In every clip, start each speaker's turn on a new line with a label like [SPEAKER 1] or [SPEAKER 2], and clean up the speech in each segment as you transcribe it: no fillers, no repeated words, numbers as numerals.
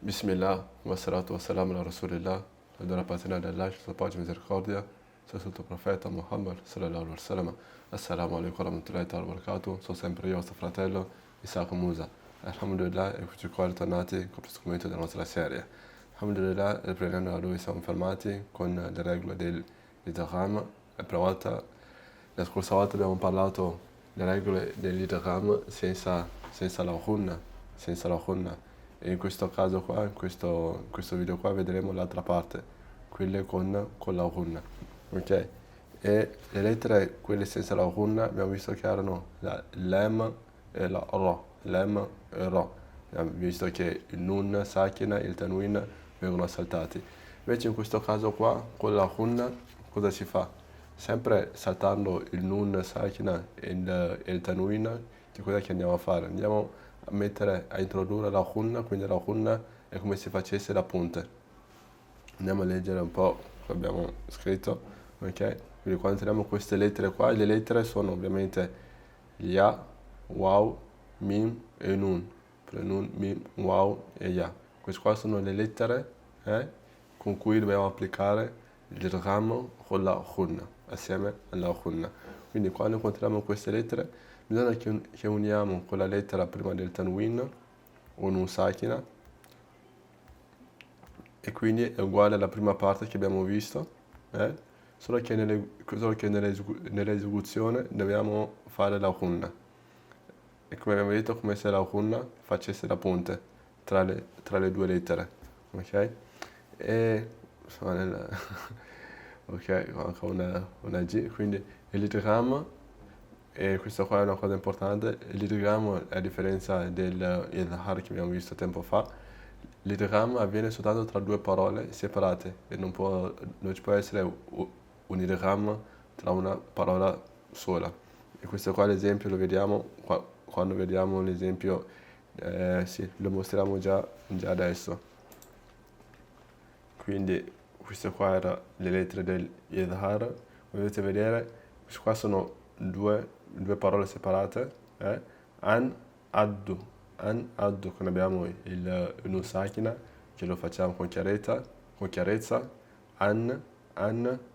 [SPEAKER 1] Bismillah, wassalatu wassalamu ala rasulillah, la patina dell'Allah, sua pace e misericordia, sia sul tuo profeta Muhammad sallallahu alaihi wasallam. Assalamu alaikum warahmatullahi ta'ala wabarakatuh. Sono sempre io, vostro fratello Isaac Musa. Alhamdulillah, eccoci qua ritornati con questo commento della nostra serie. Alhamdulillah, riprendendo da dove siamo fermati con le regole dell'idgham. La scorsa volta abbiamo parlato delle regole dell'idgham senza la ghunna. E in questo caso qua, in questo video qua, vedremo l'altra parte, quelle con la ghunna, ok? E le lettere, quelle senza la ghunna, abbiamo visto che erano la lem e la ro, lem e ro. Abbiamo visto che il nun, sakina e il tanwin vengono saltati. Invece in questo caso qua, con la ghunna, cosa si fa? Sempre saltando il nun, sakina e il tanwin, che cosa che andiamo a fare? Andiamo a introdurre la ghunna, quindi la ghunna è come se facesse la punte. Andiamo a leggere un po' cosa abbiamo scritto, ok? Quindi quando teniamo queste lettere qua, le lettere sono ovviamente ya, waw, mim e nun. Nun, mim, waw e ya. Queste qua sono le lettere con cui dobbiamo applicare l'idgham con la ghunna, assieme alla ghunna. Quindi quando incontriamo queste lettere bisogna che uniamo con la lettera prima del tanwin o nun sakina, e quindi è uguale alla prima parte che abbiamo visto, solo che nell'esecuzione dobbiamo fare la ghunna. E come abbiamo detto, come se la ghunna facesse la ponte tra le due lettere, ok? E ok, anche una G, quindi l'idgham. E questa qua è una cosa importante, l'idgham, a differenza dell'idhar che abbiamo visto tempo fa, l'idgham avviene soltanto tra due parole separate e non ci può essere un idgham tra una parola sola. E questo qua l'esempio lo vediamo quando vediamo l'esempio, sì, lo mostriamo già adesso. Quindi queste qua erano le lettere dell'idhar, come potete vedere, queste qua sono due parole separate, addu, quando abbiamo il nun sakina, che lo facciamo con chiarezza,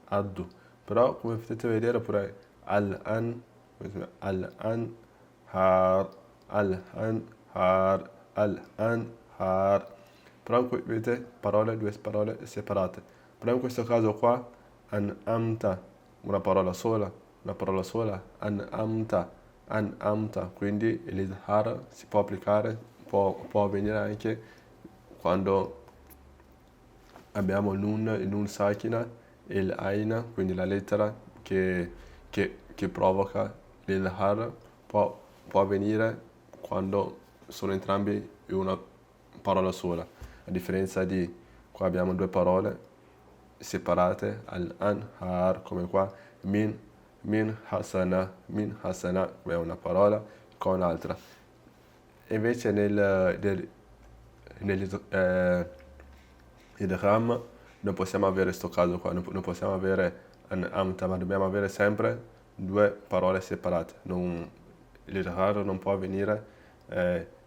[SPEAKER 1] addu. Però come potete vedere pure al-an, har, har. Però vedete due parole separate. Però in questo caso qua, an'amta, una parola sola, an'amta, quindi l'idhar si può applicare, può avvenire anche quando abbiamo il nun sakina e l'aina, quindi la lettera che provoca l'idhar, può avvenire quando sono entrambi in una parola sola, a differenza di qua abbiamo due parole separate, al-anhar, come qua, min hasana, come una parola con un'altra. E invece nell'idgham non possiamo avere questo caso qua, non possiamo avere an'amta, ma dobbiamo avere sempre due parole separate. L'idgham non può avvenire,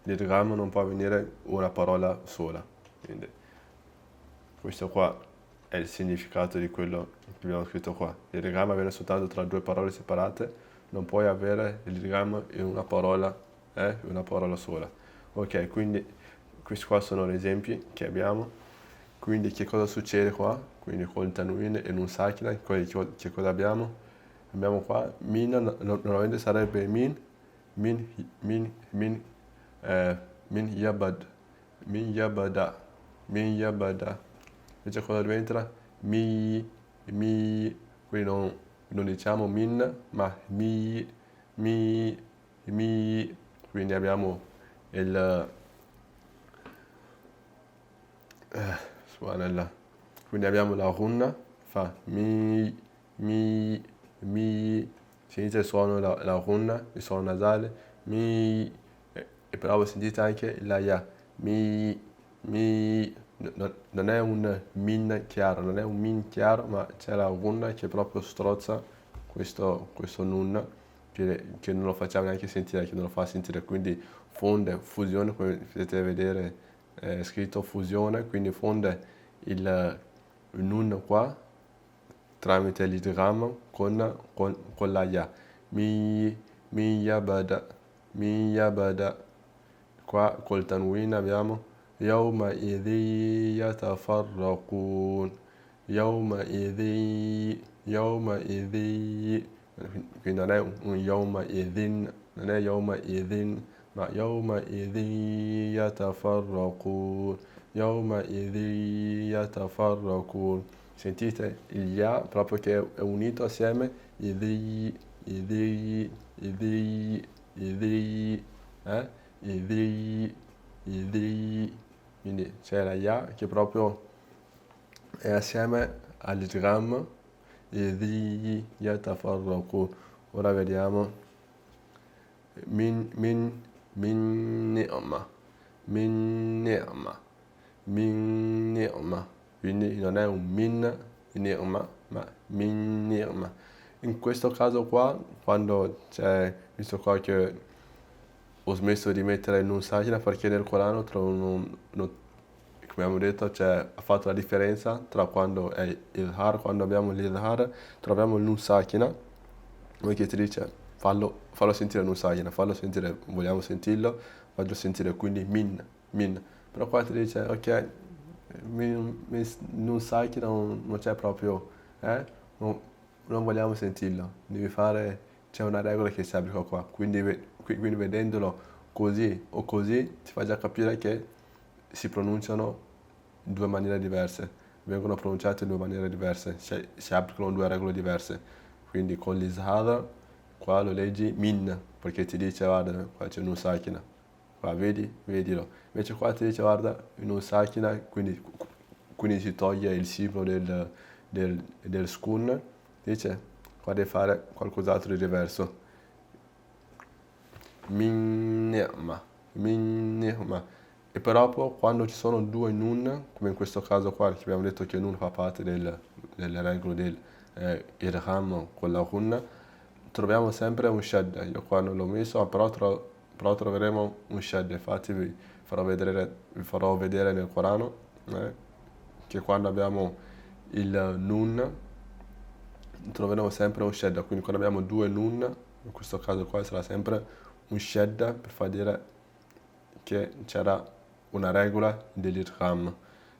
[SPEAKER 1] l'idgham non può avvenire una parola sola. Quindi questo qua è il significato di quello che abbiamo scritto qua. L'idgham avviene soltanto tra due parole separate, non puoi avere l'idgham in una parola sola. Ok, quindi questi qua sono gli esempi che abbiamo. Quindi che cosa succede qua? Quindi col tanwin e nun sakina, che cosa abbiamo? Abbiamo qua min, normalmente sarebbe min yabad, min yabada. Invece cosa diventa? Quindi non diciamo min, ma mi, quindi abbiamo subhanallah. Quindi abbiamo la ghunna, fa mi, si inizia il suono, la ghunna, il suono nasale, e però voi sentite anche la ya, non è un min chiaro, ma c'è la ghunna che proprio strozza questo nun, che non lo facciamo neanche sentire, che non lo fa sentire, quindi fusione, come potete vedere è scritto fusione, quindi fonde il nun qua tramite l'idgham con la ya. Mi yabada, mi yabada. Qua col tanwin abbiamo yawma idhi yatafarraqun, yawma idhi, quindi non è un yawma idhin, non è yawma idhin, ma yawma idhi yatafarraqun, yawma idhi yatafarraqun. Sentite il ya proprio che è unito assieme, idhi, idhi, idhi, idhi, idhi, quindi c'è la ya che proprio è assieme all'idgham, idhi yatafarraqun. Ora vediamo min ni'ma, min ni'ma, min ni'ma, quindi non è un min ni'ma, ma min ni'ma. In questo caso qua, quando c'è, visto qua che ho smesso di mettere il nun sakina perché nel Corano come abbiamo detto ha fatto la differenza tra quando è izhar, quando abbiamo l'izhar troviamo il nun sakina, noi che ti dice fallo sentire il nun sakina, fallo sentire, vogliamo sentirlo, fallo sentire, quindi min, però qua ti dice ok, nun sakina non c'è proprio, non vogliamo sentirlo, devi fare, c'è una regola che si applica qua, quindi vedendolo così o così ti fa già capire che si pronunciano in due maniere diverse, vengono pronunciate in due maniere diverse, si applicano due regole diverse. Quindi con l'izhar qua lo leggi min, perché ti dice guarda qua c'è un sakina, qua vedilo. Invece qua ti dice guarda in un sakina, quindi si toglie il simbolo del skun, dice qua devi fare qualcos'altro di diverso. Min ni'ma. E però quando ci sono due nun, come in questo caso qua, che abbiamo detto che nun fa parte delle regole del irham con la ghunna, troviamo sempre un shadda. Io qua non l'ho messo, però troveremo un shadda. Infatti vi farò vedere nel Corano che quando abbiamo il nun troveremo sempre un shadda. Quindi quando abbiamo due nun, in questo caso qua sarà sempre un shadda per far dire che c'era una regola dell'idgham,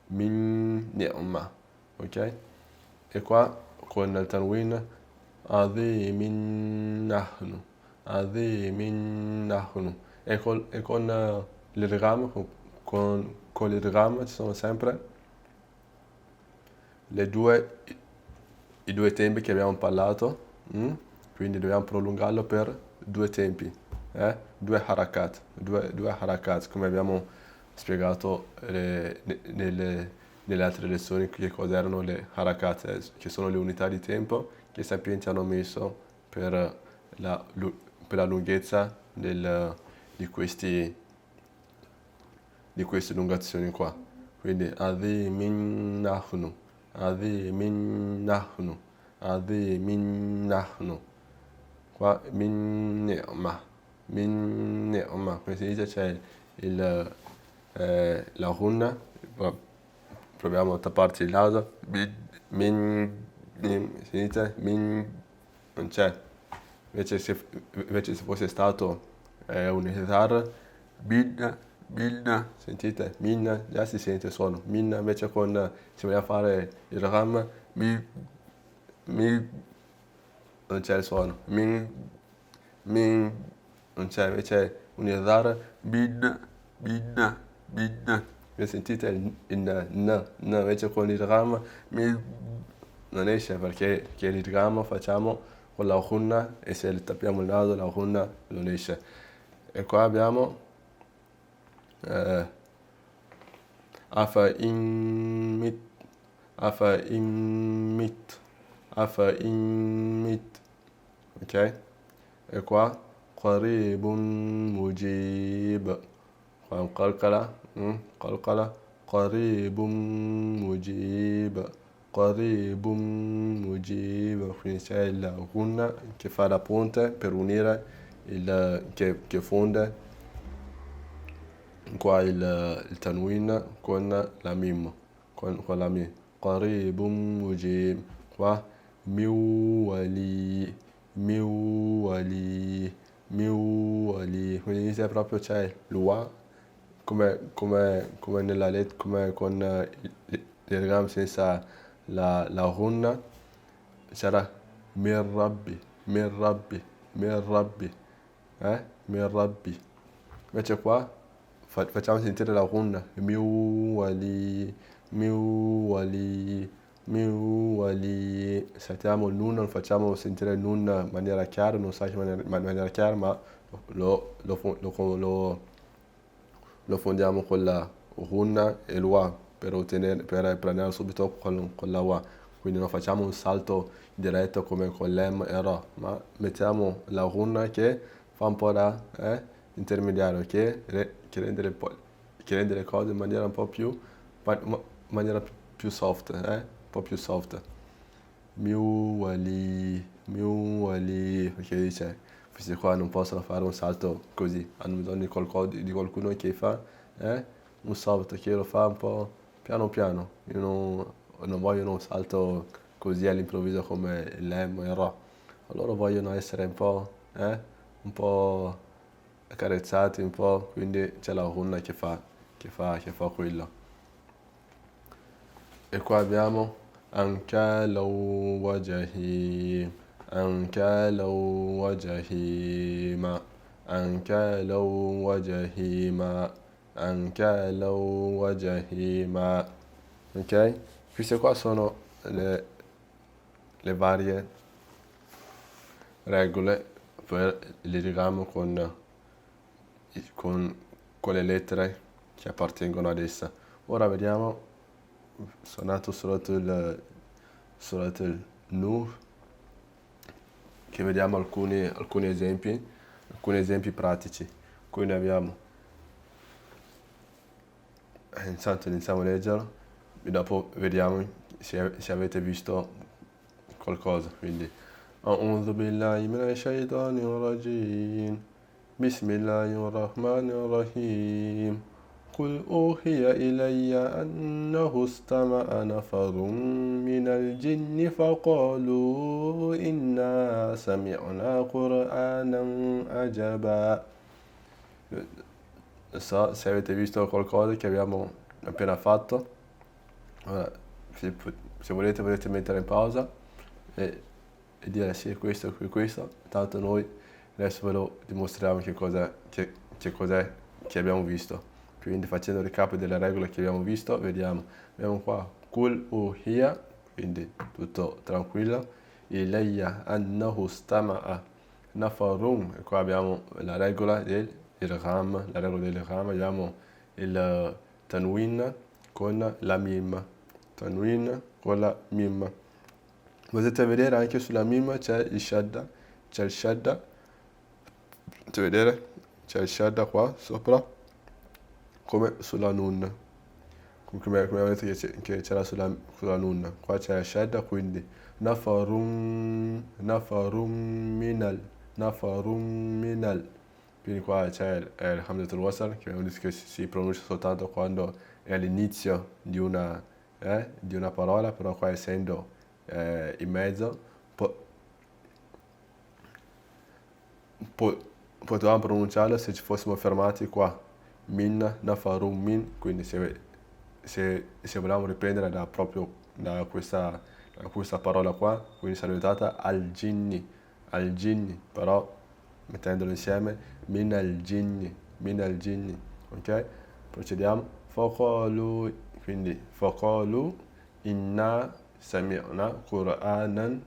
[SPEAKER 1] min ni'ma, ok? E qua con il tanwin adhimin nahnu, adhimin nahnu, e con l'idgham, con l'idgham ci sono sempre i due tempi che abbiamo parlato, quindi dobbiamo prolungarlo per due tempi, due harakat, come abbiamo spiegato nelle altre lezioni che cosa erano le harakat, che sono le unità di tempo che i sapienti hanno messo per la lunghezza di queste elungazioni qua. Quindi adhimin nahnu, adhimin nahnu, adhimin nahnu. Qua min ni'ma, come si dice c'è la gunna, proviamo a tapparci il naso, si dice non c'è, invece se fosse stato un izhar, sentite, min, già si sente il suono, min, invece se vogliamo fare il ram, non c'è il suono, non c'è, invece un izhar, e sentite il n, invece con l'idgham non esce perché l'idgham facciamo con la ghunna e se tappiamo il naso la ghunna non esce. E qua abbiamo afa in mit, ok? E qua qaribun mujib, qua un qalqala, qaribun mujib, quindi c'è il gunna che fa da ponte per unire che fonde qua il tanwin con la mim, con la mi. Qaribun mujib. Qua miwali, miwali, miwali. Quindi se proprio c'è l'ua, come nella lettera, come con l'idgham senza la runna, sarà mir rabbi, mir rabbi, mir rabbi, mir rabbi. Invece qua facciamo sentire la runna, miwali, miwali, miwali. Saltiamo il nun, non facciamo sentire il nun in maniera chiara, non sa in maniera chiara, ma lo fondiamo con la runna e l'ua per prendere subito con la wa. Quindi non facciamo un salto diretto come con l'em e ra, ma mettiamo la runna che fa un po' da intermediario, che rende le cose in maniera un po' più, maniera più soft, un po' più soft. Miu wali, perché dice, questi qua non possono fare un salto così, hanno bisogno di qualcuno che fa un salto, che lo fa un po' piano piano. Io non voglio un salto così all'improvviso come l'M e il Ra. Loro vogliono essere un po' accarezzati, un po', quindi c'è la runna che fa quello. E qua abbiamo anche وجهيم أنكالا وجهيما أنكالا وجهيما أنكالا وجهيما. Ok? Queste qua sono le varie regole per l'idgham con le lettere che appartengono ad essa. Ora vediamo, suonato Surat al-Nur, che vediamo alcuni esempi pratici. Qui ne abbiamo, intanto iniziamo a leggerlo e dopo vediamo se avete visto qualcosa. Quindi أعوذ بالله من الشيطان الرجيم بسم الله الرحمن الرحيم قل أوحي إلي أنه استمع نفر من الجن فقالوا إنا سمعنا قرآنا عجبا. Non so se avete visto qualcosa che abbiamo appena fatto. Ora, se volete potete mettere in pausa e dire sì, questo, questo. Tanto noi adesso ve lo dimostriamo che cos'è che abbiamo visto. Quindi facendo il recap delle regole che abbiamo visto, vediamo qua kul uhiya, quindi tutto tranquillo, ilayya annahu stama'a nafarun, e qua abbiamo la regola dell'ilgham, abbiamo il tanwin con la mim, potete vedere anche sulla mim c'è il shadda, potete vedere, c'è il shadda qua sopra, come sulla nun, come avete che c'era sulla nun, qua c'è il shadda, quindi nafarum minal, quindi qua c'è il hamzatul wasl, che abbiamo detto che si pronuncia soltanto quando è all'inizio di una parola, però qua essendo in mezzo potevamo pronunciarlo se ci fossimo fermati qua, min, nafarum min, quindi se volevamo riprendere da questa parola qua, quindi sarebbe diventata al ginni, però mettendolo insieme, min al ginni, ok? Procediamo, quindi faqalu inna sami'na qur'anan,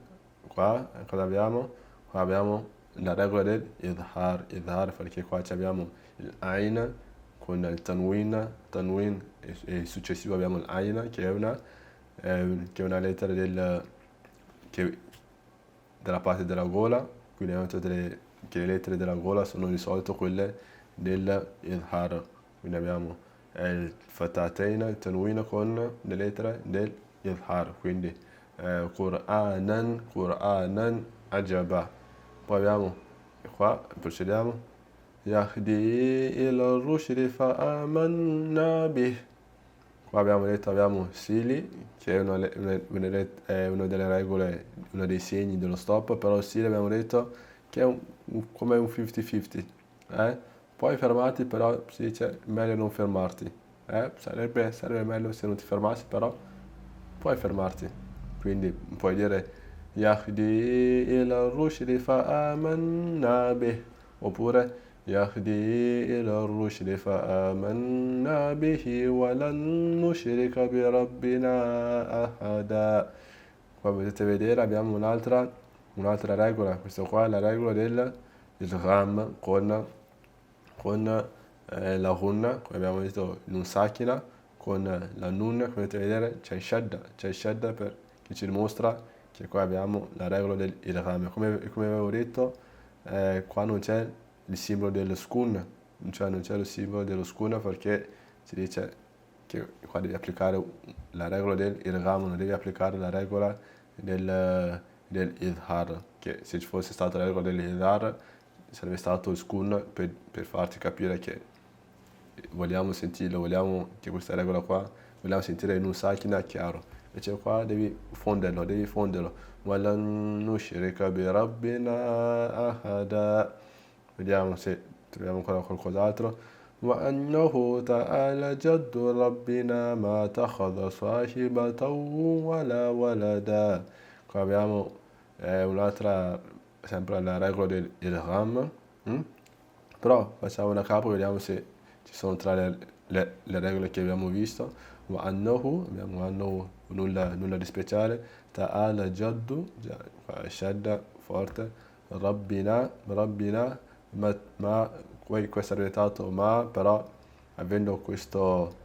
[SPEAKER 1] qua cosa abbiamo? Qua abbiamo la regola del idhar, perché qua abbiamo l'ain con il tanwin e il successivo abbiamo l'ain che è una lettera della parte della gola, quindi abbiamo detto che le lettere della gola sono di solito quelle dell'idhar, quindi abbiamo il fatatain, il tanwin con le lettere dell'idhar, quindi Qur'anan ajaba. Poi abbiamo qua, procediamo, يهدي إلى الرشد فآمنا به. Qua abbiamo detto abbiamo Sili, che è una delle regole, uno dei segni dello stop, però Sili abbiamo detto che è come un 50-50. Puoi fermarti, però si dice meglio non fermarti. Sarebbe meglio se non ti fermassi, però puoi fermarti. Quindi puoi dire Yahdi ila rushdi fa amanna bih, oppure يهدي إلى الرشد فآمنا به ولن نشرك بربنا أحدا. Come potete vedere abbiamo un'altra regola, questa qua è la regola del ram con la hunna, come abbiamo detto in un sakina, con la nun, come potete vedere c'è shadda che ci dimostra che qua abbiamo la regola del idgham. Come avevo detto, qua non c'è il simbolo dello skun, cioè non c'è il simbolo dello skun perché si dice che qua devi applicare la regola del idgham, non devi applicare la regola dell'idhar, che se ci fosse stata la regola dell'idhar sarebbe stato il skun per farti capire che vogliamo sentirlo, vogliamo che questa regola qua, vogliamo sentire in un sakina chiaro. Invece qua devi fonderlo. وَلَن نُشْرِكَ بِرَبِّنَا أَحَدًا. Vediamo se troviamo ancora qualcos'altro. وَأَنَّهُ تَعَالَى جَدُّ رَبِّنَا مَا اتَّخَذَ صَاحِبَةً وَلَا وَلَدًا. Qua abbiamo un'altra, sempre la regola del idgham. Però facciamo una capo e vediamo se ci sono tra le regole che abbiamo visto. Abbiamo annahu, nulla di speciale. Ta'ala jaddu, shadda forte. Rabbina, ma questo è diventato ma, però avendo questo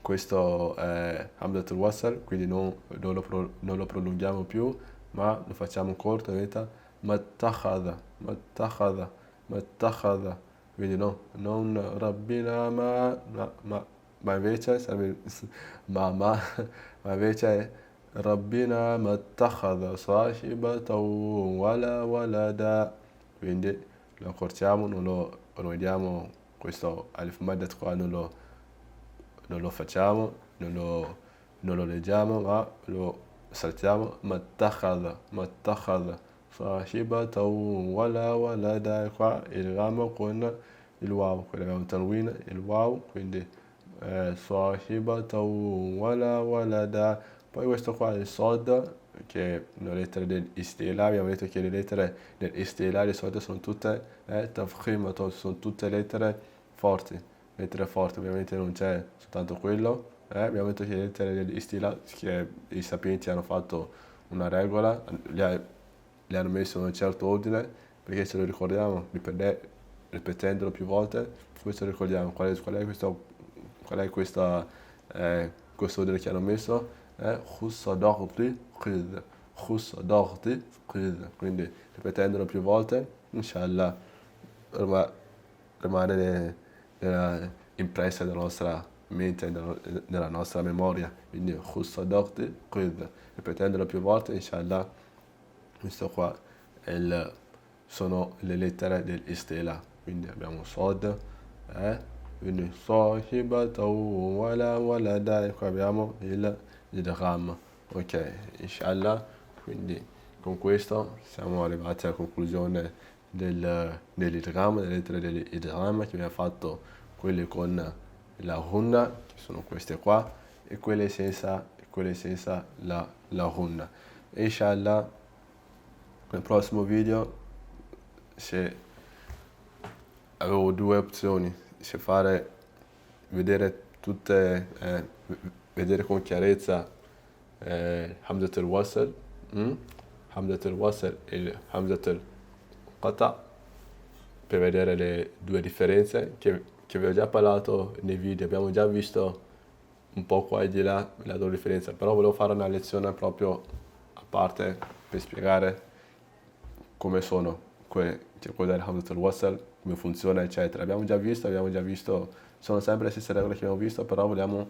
[SPEAKER 1] Hamzatul Wasl, quindi non lo prolunghiamo più, ma lo facciamo corto, diventa mattakhadha, quindi no, non Rabbina ma invece sarebbe ma invece è Rabbina mattakhadha sahibatan wala walada, quindi lo accorciamo, non lo vediamo, questo alif maddat qua non lo facciamo, non lo leggiamo, ma lo saltiamo. Mattakhadha sahibatan wala walada. Qua il ramo con il waw, qui abbiamo tanwin, il waw, quindi sahibatan wala walada. Poi questo qua è il sod, che è una lettera dell'istila. Abbiamo detto che le lettere dell'istila di solito sono tutte tafkhim, sono tutte lettere forti, ovviamente non c'è soltanto quello. Abbiamo detto che le lettere dell'istila, che i sapienti hanno fatto una regola, le hanno messo in un certo ordine, perché se lo ricordiamo, ripetendolo più volte, questo ricordiamo qual è questo ordine che hanno messo. Quindi ripetendolo più volte, inshallah rimane impressa nella nostra mente, nella nostra memoria. Quindi ripetendolo più volte, inshallah, questo qua sono le lettere dell'istila. Quindi abbiamo sod, quindi sahibatan wala walada, e qua abbiamo il idgham. Ok, inshallah, quindi con questo siamo arrivati alla conclusione dell'idgham, delle lettere dell'idgham, che abbiamo fatto quelle con la hunna, che sono queste qua, e quelle senza la hunna. E inshallah nel prossimo video, se avevo due opzioni, se vedere con chiarezza Hamzatul Wasl, e Hamzatul Qata, per vedere le due differenze che vi ho già parlato nei video. Abbiamo già visto un po' qua e di là la loro differenza, però volevo fare una lezione proprio a parte per spiegare come sono cos'è il Hamzatul Wasl, come funziona, eccetera. Abbiamo già visto, sono sempre le stesse regole che abbiamo visto, però vogliamo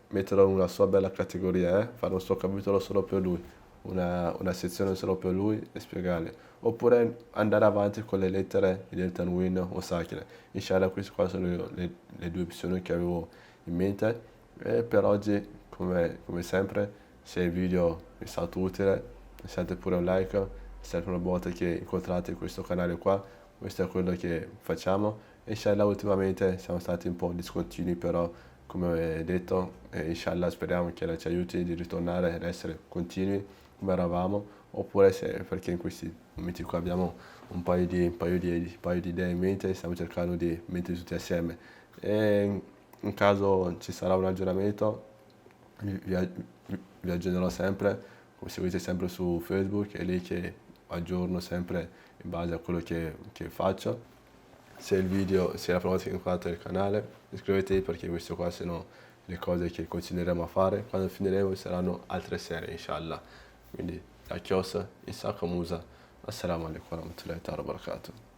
[SPEAKER 1] metterlo in una sua bella categoria, fare un suo capitolo solo per lui. una sezione solo per lui e spiegargli, oppure andare avanti con le lettere del Tanwin o Sakina. Inshallah queste qua sono le due opzioni che avevo in mente. E per oggi, come sempre, se il video vi è stato utile, lasciate pure un like, se è la prima volta che incontrate questo canale qua, questo è quello che facciamo. Inshallah ultimamente siamo stati un po' discontinui, però come detto, inshallah speriamo che ci aiuti di ritornare ad essere continui come eravamo, oppure se perché in questi momenti qua abbiamo un paio di idee in mente, stiamo cercando di mettere tutti assieme. E in caso ci sarà un aggiornamento, vi aggiornerò sempre, come seguite sempre su Facebook, è lì che aggiorno sempre in base a quello che faccio. Se è la prima volta che inquadrate il canale, iscrivetevi perché queste qua sono le cose che continueremo a fare. Quando finiremo saranno altre serie, inshallah. Quindi, a chiosa, Isaka Musa, assalamu alaikum warahmatullahi wabarakatuh.